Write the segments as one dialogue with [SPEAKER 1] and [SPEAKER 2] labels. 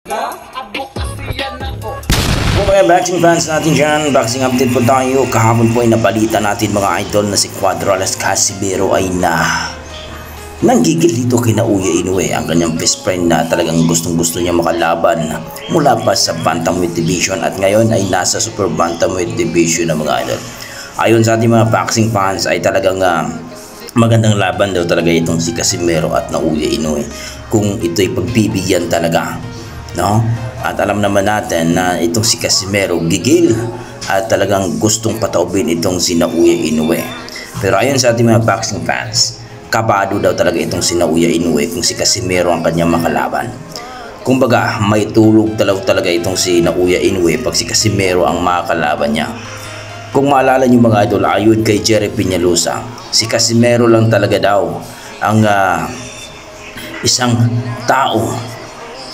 [SPEAKER 1] Kung mga boxing fans natin dyan, boxing update po tayo. Kahapon po ay napalitan natin mga idol na si Cuadro Alas Casimero ay nanggigil dito kay Naoya Inoue, ang kanyang best friend na talagang gustong-gusto niya makalaban mula pa sa Bantamweight Division at ngayon ay nasa Super Bantamweight Division na mga idol. Ayon sa ating mga boxing fans ay talagang magandang laban daw talaga itong si Casimero at Naoya Inoue kung ito'y pagbibigyan talaga, no? At alam naman natin na itong si Casimero gigil at talagang gustong pataubin itong si Naoya Inoue. Pero ayon sa ating mga boxing fans, kabado daw talaga itong si Naoya Inoue kung si Casimero ang kanyang makalaban. Kumbaga, may tulog talaga itong si Naoya Inoue pag si Casimero ang makakalaban niya. Kung maalala niyo mga idol, ayon kay Jerry Peñalosa, si Casimero lang talaga daw ang isang tao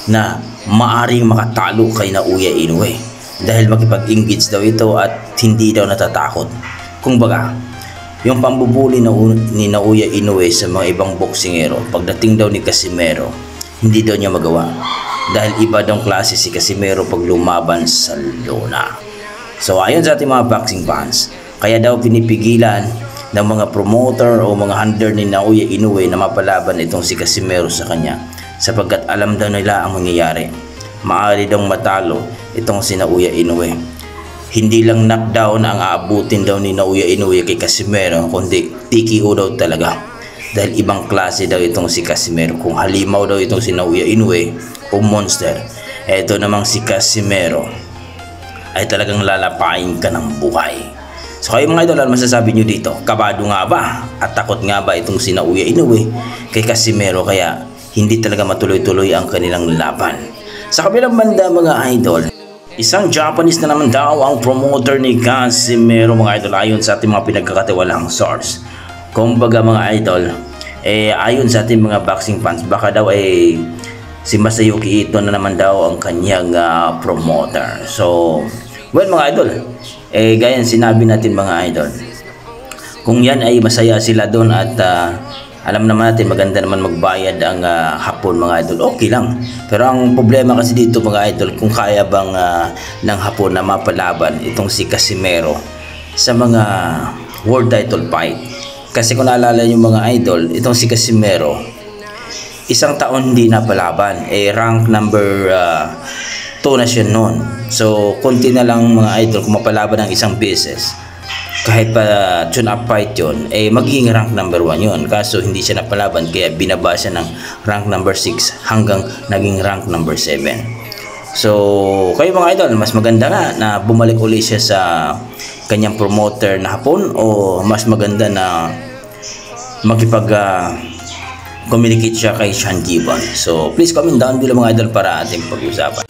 [SPEAKER 1] na maaring makatalo kay Naoya Inoue dahil makipag-engage daw ito at hindi daw natatakot. Kumbaga, yung pambubuli ni Naoya Inoue sa mga ibang boksingero, pagdating daw ni Casimero, hindi daw niya magawa dahil iba daw klase si Casimero pag lumaban sa lona. So ayon sa ating mga boxing fans, kaya daw pinipigilan ng mga promoter o mga handler ni Naoya Inoue na mapalaban itong si Casimero sa kanya sapagkat alam daw nila ang mangyayari. Maaari daw matalo itong si Naoya Inoue. Hindi lang knockdown ang aabutin daw ni Naoya Inoue kay Casimero, kundi TKO daw talaga. Dahil ibang klase daw itong si Casimero. Kung halimaw daw itong si Naoya Inoue o monster, eto namang si Casimero ay talagang lalapain ka ng buhay. So kayo mga idol, ano masasabi nyo dito? Kabado nga ba? At takot nga ba itong si Naoya Inoue kay Casimero kaya hindi talaga matuloy-tuloy ang kanilang laban? Sa kabilang banda mga idol, isang Japanese na naman daw ang promoter ni Casimero mga idol ayon sa ating mga pinagkakatiwalaang source. Kumbaga mga idol, ayon sa ating mga boxing fans, baka daw si Masayuki Ito na naman daw ang kanyang promoter. So, well mga idol, gaya sinabi natin mga idol, kung yan ay masaya sila doon at alam naman natin maganda naman magbayad ang Hapon mga idol, okay lang. Pero ang problema kasi dito mga idol, kung kaya bang ng Hapon na mapalaban itong si Casimero sa mga world title fight. Kasi kung naalala nyo mga idol, itong si Casimero isang taon hindi napalaban, rank number 2 na siya noon. So konti na lang mga idol kung mapalaban ng isang beses, kahit pa tune-up fight yun, magiging rank number 1 yun. Kaso hindi siya napalaban kaya binaba siya ng rank number 6 hanggang naging rank number 7. So kayo mga idol, mas maganda nga na bumalik ulit siya sa kanyang promoter na Hapon o mas maganda na makipag-communicate siya kay Sean Gibbon? So please comment down below mga idol para ating pag-usapan.